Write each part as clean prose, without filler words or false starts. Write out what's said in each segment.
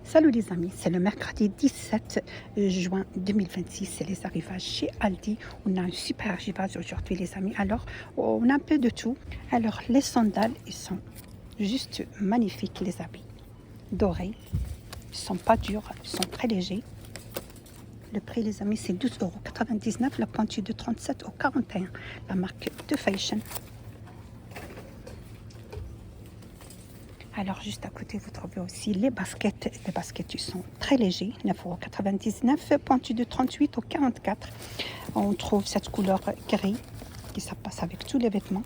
Salut les amis, c'est le mercredi 17 juin 2026, c'est les arrivages chez Aldi. On a un super arrivage aujourd'hui les amis, alors on a un peu de tout. Alors les sandales, ils sont juste magnifiques les habits, dorés, ils sont pas durs, ils sont très légers. Le prix les amis c'est 12,99 €, la pointue de 37 au 41, la marque de Fashion. Alors, juste à côté, vous trouvez aussi les baskets. Les baskets, ils sont très légers, 9,99 €, pointu de 38 au 44. On trouve cette couleur gris qui ça passe avec tous les vêtements.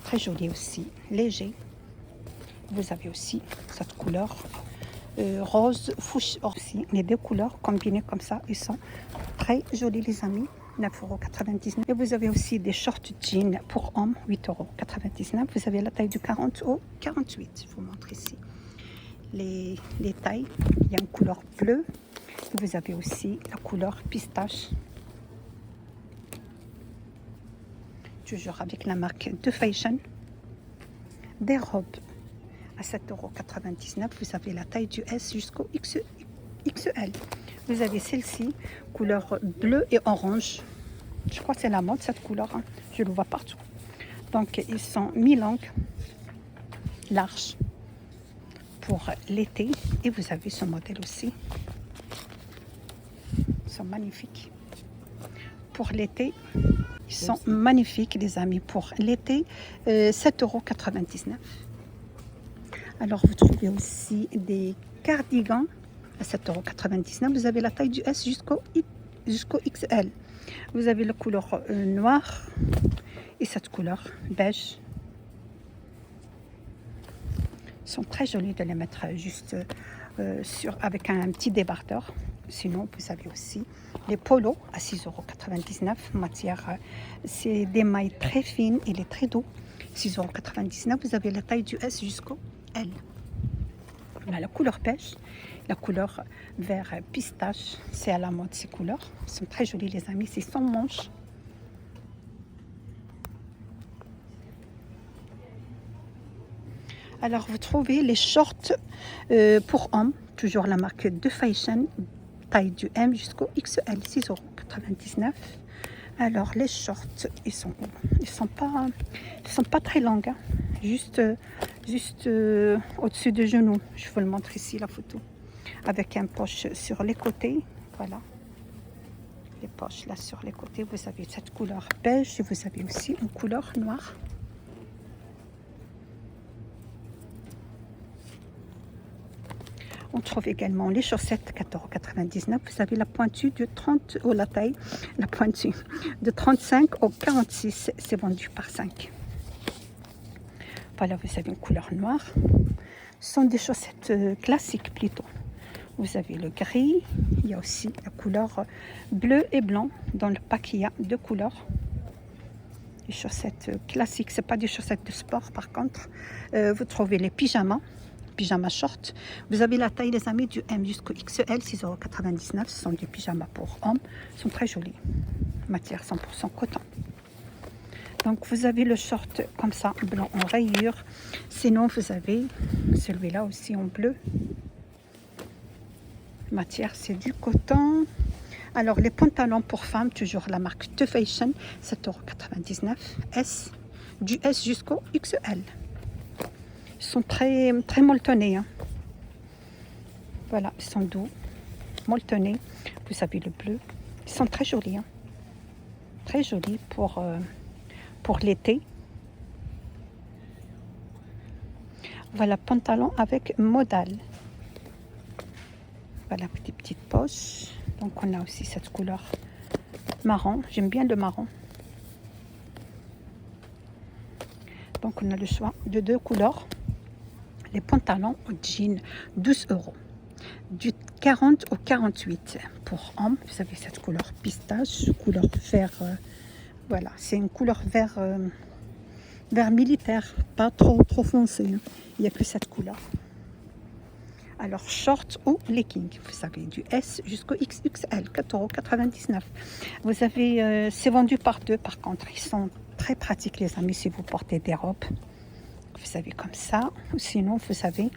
Très joli aussi, léger. Vous avez aussi cette couleur rose, fuchsia aussi. Les deux couleurs combinées comme ça, ils sont très jolis les amis. 9,99 €. Et vous avez aussi des shorts jeans pour hommes, 8,99 €. Vous avez la taille du 40 au 48. Je vous montre ici les tailles. Il y a une couleur bleue. Et vous avez aussi la couleur pistache. Toujours avec la marque de Fashion. Des robes à 7,99 €. Vous avez la taille du S jusqu'au XL. Vous avez celle-ci, couleur bleu et orange. Je crois que c'est la mode cette couleur, hein. Je le vois partout. Donc ils sont mi-longues, larges pour l'été. Et vous avez ce modèle aussi. Ils sont magnifiques. Pour l'été, ils sont magnifiques les amis. Pour l'été, 7,99 €. Alors vous trouvez aussi des cardigans à 7,99 €. Vous avez la taille du S jusqu'au XL. Vous avez la couleur noire et cette couleur beige. Ils sont très jolis de les mettre juste avec un petit débardeur. Sinon, vous avez aussi les polos à 6,99 €. Matière, c'est des mailles très fines, il est très doux. 6,99 €. Vous avez la taille du S jusqu'au L. On a la couleur beige, la couleur vert pistache, c'est à la mode ces couleurs. Ils sont très jolis les amis, c'est sans manches. Alors vous trouvez les shorts pour hommes, toujours la marque de Fashion, taille du M jusqu'au XL, 6,99 €. Alors les shorts, ils sont pas très longs, hein. Juste au-dessus du genou. Je vous le montre ici la photo, avec un poche sur les côtés. Voilà, les poches là sur les côtés. Vous avez cette couleur beige et vous avez aussi une couleur noire. On trouve également les chaussettes 4,99 €. Vous avez la pointue de 30 ou la taille, la pointue de 35 au 46. C'est vendu par 5. Voilà, vous avez une couleur noire. Ce sont des chaussettes classiques plutôt. Vous avez le gris. Il y a aussi la couleur bleu et blanc. Dans le pack, il y a deux couleurs. Les chaussettes classiques, ce n'est pas des chaussettes de sport par contre. Vous trouvez les pyjamas short. Vous avez la taille les amis du M jusqu'au XL, 6,99 €. Ce sont des pyjamas pour hommes. Ils sont très jolis. Matière 100% coton. Donc vous avez le short comme ça, blanc en rayures. Sinon vous avez celui-là aussi en bleu. Matière c'est du coton. Alors les pantalons pour femmes, toujours la marque de Fashion, 7,99 €. S, du S jusqu'au XL. Ils sont très, très molletonnés, hein. Voilà, ils sont doux, molletonnés. Vous avez le bleu. Ils sont très jolis, hein. Très jolis pour l'été. Voilà, pantalon avec modal. Voilà, petite poche. Donc on a aussi cette couleur marron. J'aime bien le marron. Donc on a le choix de deux couleurs. Les pantalons au jean, 12 €. Du 40 au 48. Pour hommes, vous avez cette couleur pistache, couleur vert. Voilà, c'est une couleur vert, vert militaire, pas trop foncé, hein. Il n'y a que cette couleur. Alors, short ou legging, vous avez du S jusqu'au XXL, 4,99 €. Vous avez, c'est vendu par deux par contre. Ils sont très pratiques les amis si vous portez des robes. Vous avez comme ça, ou sinon vous avez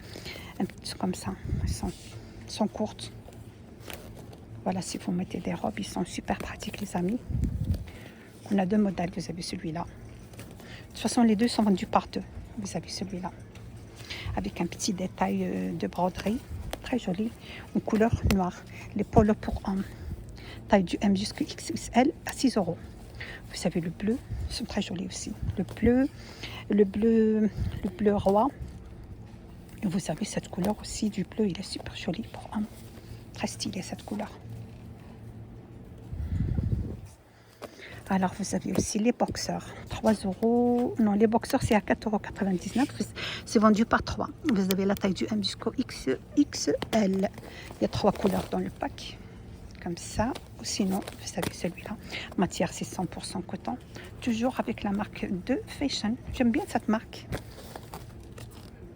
un petit comme ça. Elles sont courtes. Voilà, si vous mettez des robes, ils sont super pratiques, les amis. On a deux modèles, vous avez celui-là. De toute façon, les deux sont vendus par deux. Vous avez celui-là, avec un petit détail de broderie, très joli, en couleur noire. Les polos pour hommes, taille du M jusqu'à XXL à 6 euros. Vous savez, le bleu, ils sont très jolis aussi. Le bleu roi. Et vous savez, cette couleur aussi du bleu, il est super joli pour hommes. Très stylé, cette couleur. Alors, vous avez aussi les boxeurs. 3 euros. Non, les boxeurs, c'est à 4,99 €. C'est vendu par 3. Vous avez la taille du M jusqu'au XXL. Il y a 3 couleurs dans le pack. Comme ça. Ou sinon, vous savez, celui-là. Matière, c'est 100% coton. Toujours avec la marque de Fashion. J'aime bien cette marque.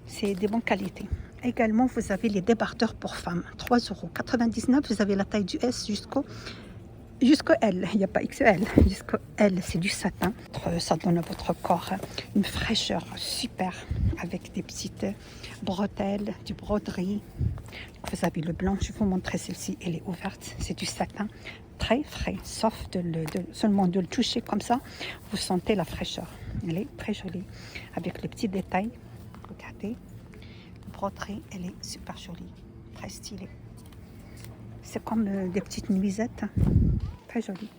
C'est des bonnes qualités. Également, vous avez les débardeurs pour femmes. 3,99 €. Vous avez la taille du S jusqu'au L, il n'y a pas XL, jusqu'au L, c'est du satin. Ça donne à votre corps une fraîcheur super avec des petites bretelles, du broderie. Vous avez le blanc, je vais vous montrer celle-ci, elle est ouverte, c'est du satin très frais, sauf seulement de le toucher comme ça, vous sentez la fraîcheur. Elle est très jolie, avec les petits détails, regardez, la broderie, elle est super jolie, très stylée. C'est comme des petites nuisettes. Très jolies.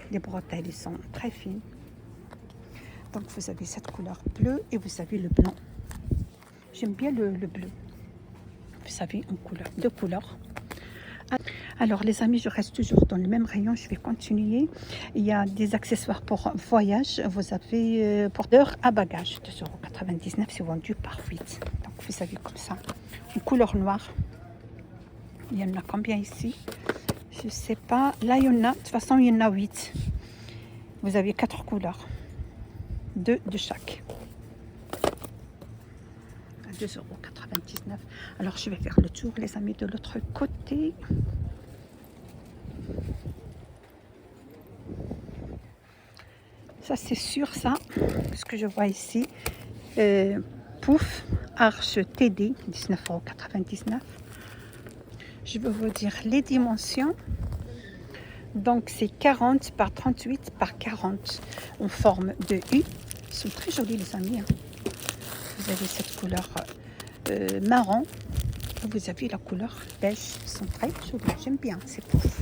Les bretelles, ils sont très fines. Donc, vous avez cette couleur bleue et vous avez le blanc. J'aime bien le bleu. Vous savez, deux couleurs. Alors, les amis, je reste toujours dans le même rayon. Je vais continuer. Il y a des accessoires pour voyage. Vous avez pour l'heure à bagages. 2,99 €. C'est vendu par 8. Donc, vous avez comme ça. Une couleur noire. Il y en a combien ici? Je ne sais pas. Là, il y en a. De toute façon, il y en a 8. Vous avez 4 couleurs. 2 de chaque. À 2,99 €. Alors, je vais faire le tour, les amis, de l'autre côté. Ça, c'est sûr, ça. Ce que je vois ici. Pouf, Arche TD, 19,99 €. Je vais vous dire les dimensions. Donc, c'est 40 par 38 par 40 en forme de U. Ils sont très jolis, les amis. Vous avez cette couleur marron. Vous avez la couleur beige. Ils sont très jolis. J'aime bien ces poufs.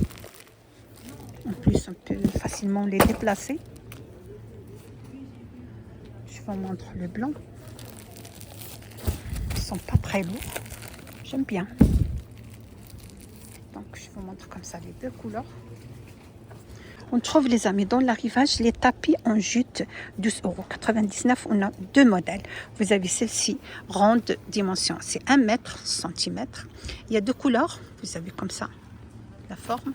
En plus, on peut facilement les déplacer. Je vous montre le blanc. Ils ne sont pas très lourds. J'aime bien. Donc, je vous montre comme ça les deux couleurs. On trouve, les amis, dans l'arrivage, les tapis en jute, 12,99 €. On a deux modèles. Vous avez celle-ci, ronde dimension, c'est 1 mètre centimètre. Il y a deux couleurs. Vous avez comme ça la forme.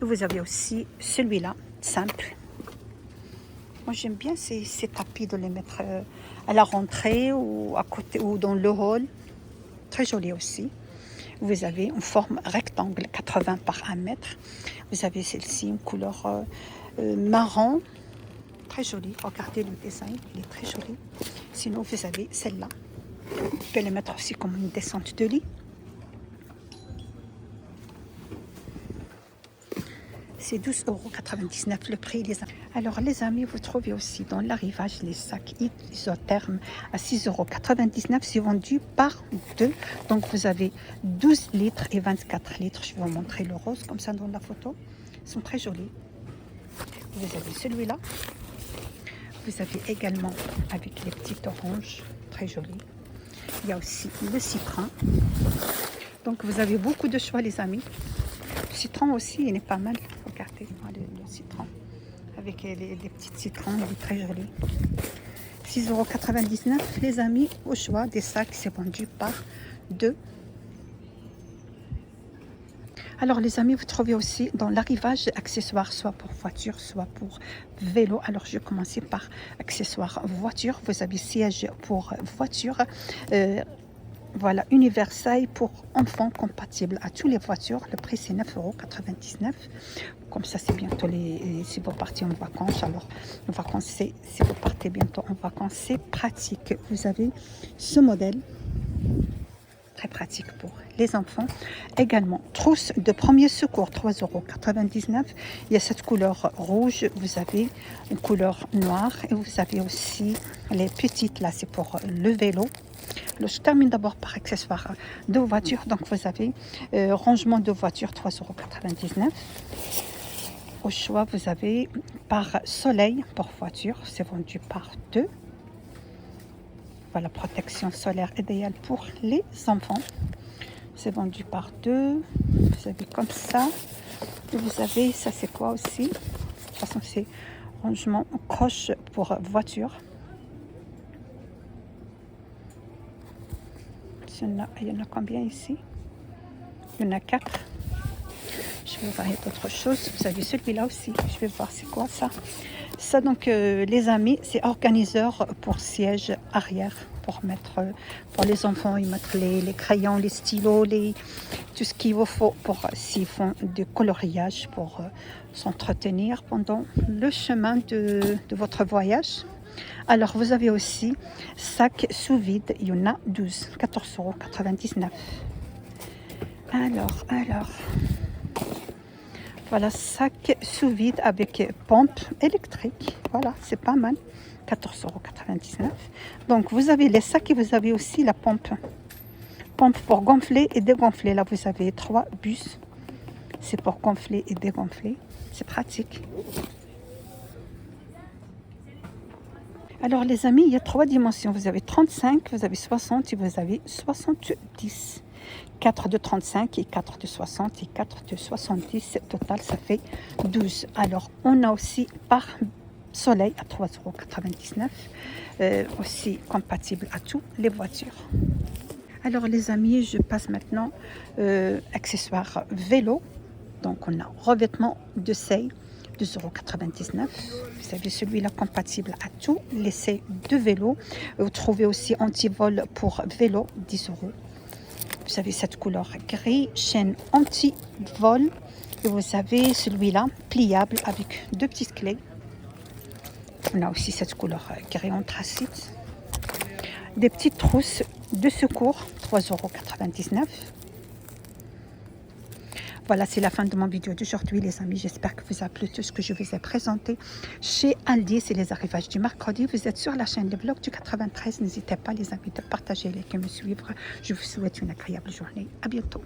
Et vous avez aussi celui-là, simple. Moi, j'aime bien ces tapis, de les mettre à la rentrée ou à côté ou dans le hall. Très joli aussi. Vous avez une forme rectangle, 80 par 1 mètre. Vous avez celle-ci, une couleur marron. Très jolie. Regardez le design, il est très joli. Sinon, vous avez celle-là. Vous pouvez les mettre aussi comme une descente de lit. C'est 12,99 € le prix, les amis. Alors, les amis, vous trouvez aussi dans l'arrivage les sacs isothermes à 6,99 €. C'est vendu par 2. Donc, vous avez 12 litres et 24 litres. Je vais vous montrer le rose, comme ça, dans la photo. Ils sont très jolis. Vous avez celui-là. Vous avez également avec les petites oranges, très jolies. Il y a aussi le citron. Donc, vous avez beaucoup de choix, les amis. Le citron aussi, il est pas mal. Regardez le citron. Avec les petits citrons, il est très joli. 6,99 €, les amis, au choix des sacs. C'est vendu par 2. Alors, les amis, vous trouvez aussi dans l'arrivage accessoires, soit pour voiture, soit pour vélo. Alors, je vais commencer par accessoires voiture. Vous avez siège pour voiture. Voilà, universel pour enfants compatible à toutes les voitures. Le prix c'est 9,99 €. Comme ça, c'est bientôt si vous partez en vacances. Alors, en vacances, si vous partez bientôt en vacances, c'est pratique. Vous avez ce modèle, très pratique pour les enfants. Également, trousse de premier secours, 3,99 €. Il y a cette couleur rouge, vous avez une couleur noire et vous avez aussi les petites, là, c'est pour le vélo. Je termine d'abord par accessoires de voiture. Donc, vous avez rangement de voiture, 3,99 €. Au choix, vous avez par soleil pour voiture, c'est vendu par 2. Voilà, protection solaire idéale pour les enfants. C'est vendu par 2. Vous avez comme ça. Et vous avez, ça c'est quoi aussi? De toute façon, c'est rangement croche pour voiture. Il y en a combien ici? Il y en a 4. Je vais voir d'autres choses. Vous avez celui-là aussi. Je vais voir c'est quoi ça. Ça donc les amis, c'est organiseur pour siège arrière pour mettre pour les enfants, ils mettent les crayons, les stylos, tout ce qu'il vous faut pour s'ils font du coloriage pour s'entretenir pendant le chemin de votre voyage. Alors vous avez aussi sac sous vide, il y en a 12, 14,99 €. Alors. Voilà, sac sous vide avec pompe électrique. Voilà, c'est pas mal. 14,99 €. Donc, vous avez les sacs et vous avez aussi la pompe. Pompe pour gonfler et dégonfler. Là, vous avez 3 bus. C'est pour gonfler et dégonfler. C'est pratique. Alors, les amis, il y a 3 dimensions. Vous avez 35, vous avez 60 et vous avez 70. 4 de 35 et 4 de 60 et 4 de 70. Total, ça fait 12. Alors, on a aussi par soleil à 3,99 €. Aussi compatible à toutes les voitures. Alors, les amis, je passe maintenant accessoires vélo. Donc, on a revêtement de selle, 2,99 €. Vous avez celui-là compatible à tous les selles de vélo. Vous trouvez aussi anti-vol pour vélo, 10 €. Vous avez cette couleur gris, chaîne anti-vol. Et vous avez celui-là pliable avec 2 petites clés. On a aussi cette couleur gris anthracite. Des petites trousses de secours, 3,99 €. Voilà, c'est la fin de mon vidéo d'aujourd'hui, les amis. J'espère que vous a plu tout ce que je vous ai présenté chez Aldi. C'est les arrivages du mercredi. Vous êtes sur la chaîne Les Vlogs du 93. N'hésitez pas, les amis, de partager et de me suivre. Je vous souhaite une agréable journée. À bientôt.